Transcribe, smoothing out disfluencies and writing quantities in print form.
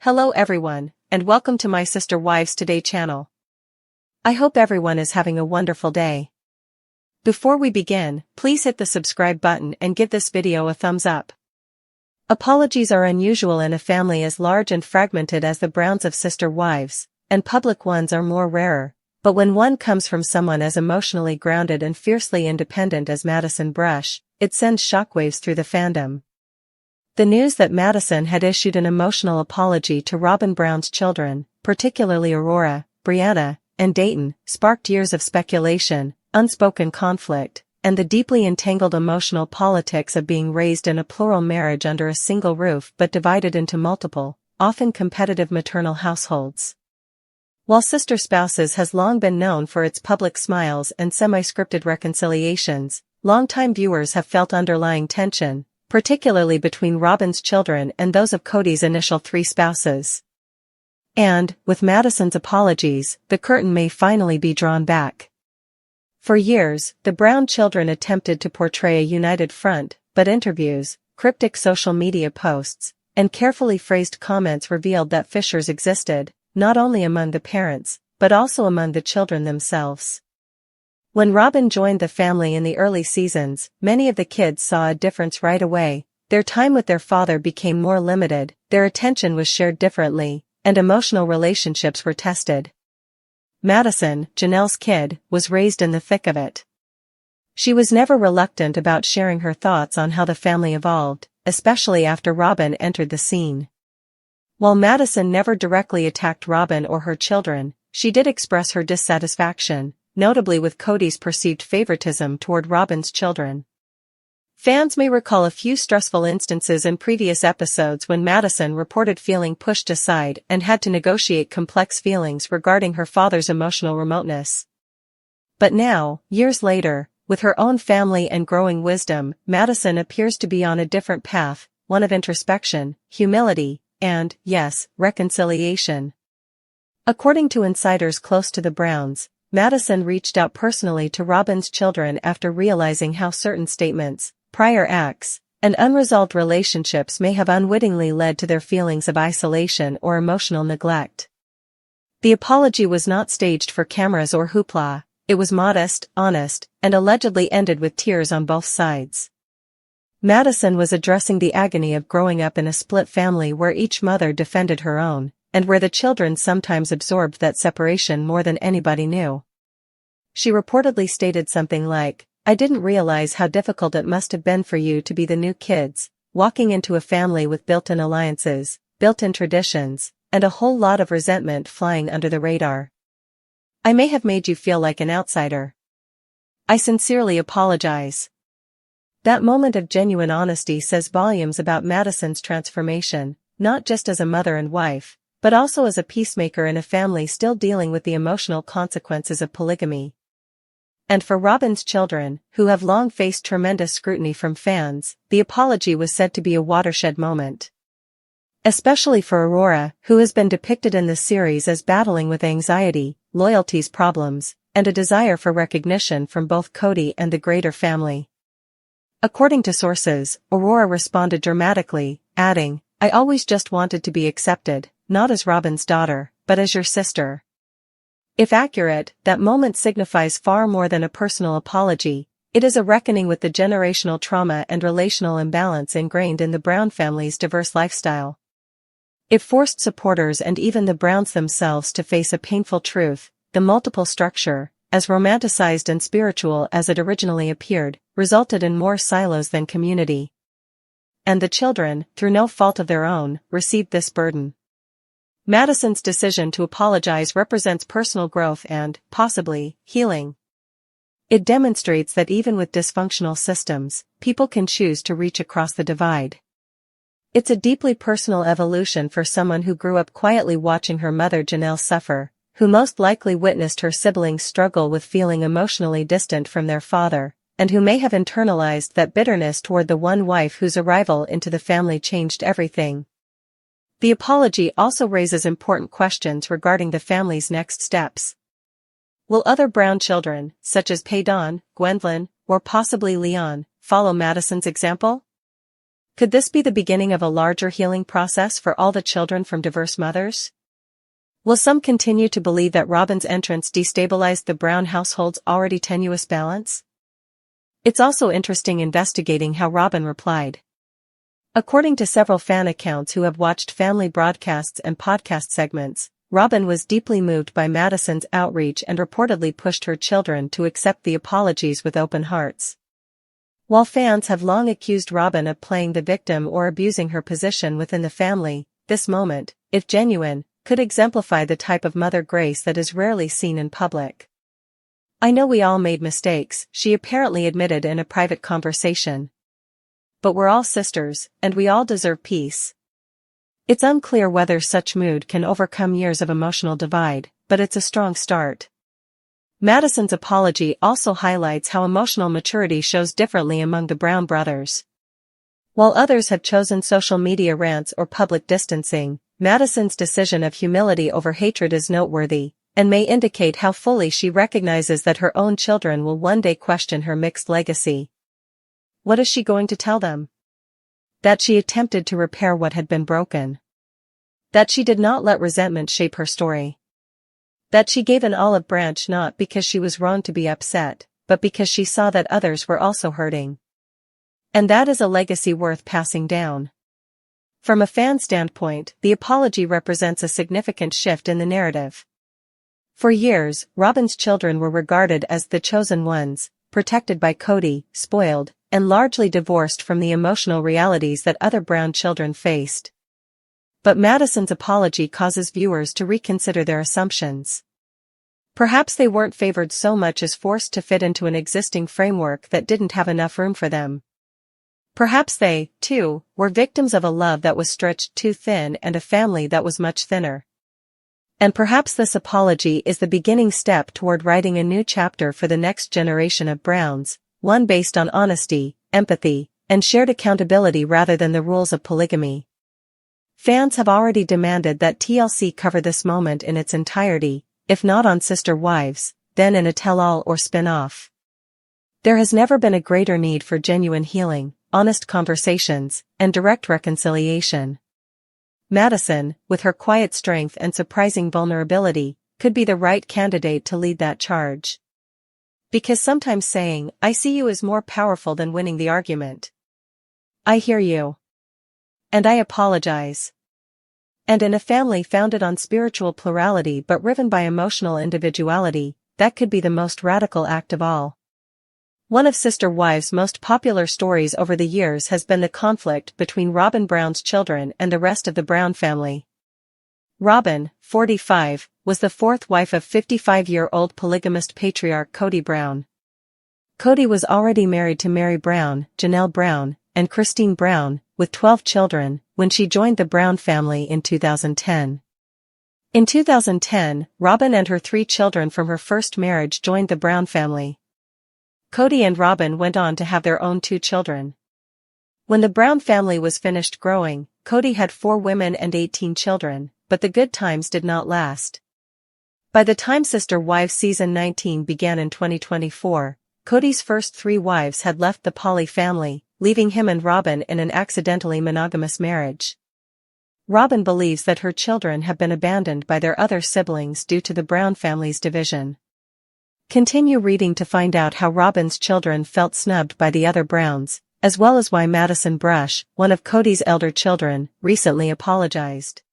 Hello everyone, and welcome to my Sister Wives Today channel. I hope everyone is having a wonderful day. Before we begin, please hit the subscribe button and give this video a thumbs up. Apologies are unusual in a family as large and fragmented as the Browns of Sister Wives, and public ones are more rarer, but when one comes from someone as emotionally grounded and fiercely independent as Madison Brush, it sends shockwaves through the fandom. The news that Madison had issued an emotional apology to Robyn Brown's children, particularly Aurora, Brianna, and Dayton, sparked years of speculation, unspoken conflict, and the deeply entangled emotional politics of being raised in a plural marriage under a single roof but divided into multiple, often competitive maternal households. While Sister Spouses has long been known for its public smiles and semi-scripted reconciliations, longtime viewers have felt underlying tension, particularly between Robyn's children and those of Cody's initial three spouses. And, with Madison's apologies, the curtain may finally be drawn back. For years, the Brown children attempted to portray a united front, but interviews, cryptic social media posts, and carefully phrased comments revealed that fissures existed, not only among the parents, but also among the children themselves. When Robyn joined the family in the early seasons, many of the kids saw a difference right away. Their time with their father became more limited, their attention was shared differently, and emotional relationships were tested. Madison, Janelle's kid, was raised in the thick of it. She was never reluctant about sharing her thoughts on how the family evolved, especially after Robyn entered the scene. While Madison never directly attacked Robyn or her children, she did express her dissatisfaction, notably with Cody's perceived favoritism toward Robyn's children. Fans may recall a few stressful instances in previous episodes when Madison reported feeling pushed aside and had to negotiate complex feelings regarding her father's emotional remoteness. But now, years later, with her own family and growing wisdom, Madison appears to be on a different path, one of introspection, humility, and, yes, reconciliation. According to insiders close to the Browns, Madison reached out personally to Robyn's children after realizing how certain statements, prior acts, and unresolved relationships may have unwittingly led to their feelings of isolation or emotional neglect. The apology was not staged for cameras or hoopla, it was modest, honest, and allegedly ended with tears on both sides. Madison was addressing the agony of growing up in a split family where each mother defended her own, and where the children sometimes absorbed that separation more than anybody knew. She reportedly stated something like, "I didn't realize how difficult it must have been for you to be the new kids, walking into a family with built-in alliances, built-in traditions, and a whole lot of resentment flying under the radar. I may have made you feel like an outsider. I sincerely apologize." That moment of genuine honesty says volumes about Madison's transformation, not just as a mother and wife, but also as a peacemaker in a family still dealing with the emotional consequences of polygamy. And for Robyn's children, who have long faced tremendous scrutiny from fans, the apology was said to be a watershed moment. Especially for Aurora, who has been depicted in the series as battling with anxiety, loyalties problems, and a desire for recognition from both Cody and the greater family. According to sources, Aurora responded dramatically, adding, "I always just wanted to be accepted, not as Robyn's daughter, but as your sister." If accurate, that moment signifies far more than a personal apology. It is a reckoning with the generational trauma and relational imbalance ingrained in the Brown family's diverse lifestyle. It forced supporters and even the Browns themselves to face a painful truth: the multiple structure, as romanticized and spiritual as it originally appeared, resulted in more silos than community. And the children, through no fault of their own, received this burden. Madison's decision to apologize represents personal growth and, possibly, healing. It demonstrates that even with dysfunctional systems, people can choose to reach across the divide. It's a deeply personal evolution for someone who grew up quietly watching her mother Janelle suffer, who most likely witnessed her siblings struggle with feeling emotionally distant from their father, and who may have internalized that bitterness toward the one wife whose arrival into the family changed everything. The apology also raises important questions regarding the family's next steps. Will other Brown children, such as Paydawn, Gwendolyn, or possibly Leon, follow Madison's example? Could this be the beginning of a larger healing process for all the children from diverse mothers? Will some continue to believe that Robyn's entrance destabilized the Brown household's already tenuous balance? It's also interesting investigating how Robyn replied. According to several fan accounts who have watched family broadcasts and podcast segments, Robyn was deeply moved by Madison's outreach and reportedly pushed her children to accept the apologies with open hearts. While fans have long accused Robyn of playing the victim or abusing her position within the family, this moment, if genuine, could exemplify the type of mother grace that is rarely seen in public. "I know we all made mistakes," she apparently admitted in a private conversation. "But we're all sisters, and we all deserve peace." It's unclear whether such mood can overcome years of emotional divide, but it's a strong start. Madison's apology also highlights how emotional maturity shows differently among the Brown brothers. While others have chosen social media rants or public distancing, Madison's decision of humility over hatred is noteworthy, and may indicate how fully she recognizes that her own children will one day question her mixed legacy. What is she going to tell them? That she attempted to repair what had been broken. That she did not let resentment shape her story. That she gave an olive branch not because she was wrong to be upset, but because she saw that others were also hurting. And that is a legacy worth passing down. From a fan standpoint, the apology represents a significant shift in the narrative. For years, Robyn's children were regarded as the chosen ones, protected by Kody, spoiled, and largely divorced from the emotional realities that other Brown children faced. But Madison's apology causes viewers to reconsider their assumptions. Perhaps they weren't favored so much as forced to fit into an existing framework that didn't have enough room for them. Perhaps they, too, were victims of a love that was stretched too thin and a family that was much thinner. And perhaps this apology is the beginning step toward writing a new chapter for the next generation of Browns, one based on honesty, empathy, and shared accountability rather than the rules of polygamy. Fans have already demanded that TLC cover this moment in its entirety, if not on Sister Wives, then in a tell-all or spin-off. There has never been a greater need for genuine healing, honest conversations, and direct reconciliation. Madison, with her quiet strength and surprising vulnerability, could be the right candidate to lead that charge. Because sometimes saying, "I see you," is more powerful than winning the argument. I hear you. And I apologize. And in a family founded on spiritual plurality but riven by emotional individuality, that could be the most radical act of all. One of Sister Wives' most popular stories over the years has been the conflict between Robyn Brown's children and the rest of the Brown family. Robyn, 45, was the fourth wife of 55-year-old polygamist patriarch Kody Brown. Kody was already married to Mary Brown, Janelle Brown, and Christine Brown, with 12 children, when she joined the Brown family in 2010. In 2010, Robyn and her 3 children from her first marriage joined the Brown family. Kody and Robyn went on to have their own 2 children. When the Brown family was finished growing, Kody had 4 women and 18 children, but the good times did not last. By the time Sister Wives Season 19 began in 2024, Kody's first 3 wives had left the poly family, leaving him and Robyn in an accidentally monogamous marriage. Robyn believes that her children have been abandoned by their other siblings due to the Brown family's division. Continue reading to find out how Robyn's children felt snubbed by the other Browns, as well as why Madison Brush, one of Kody's elder children, recently apologized.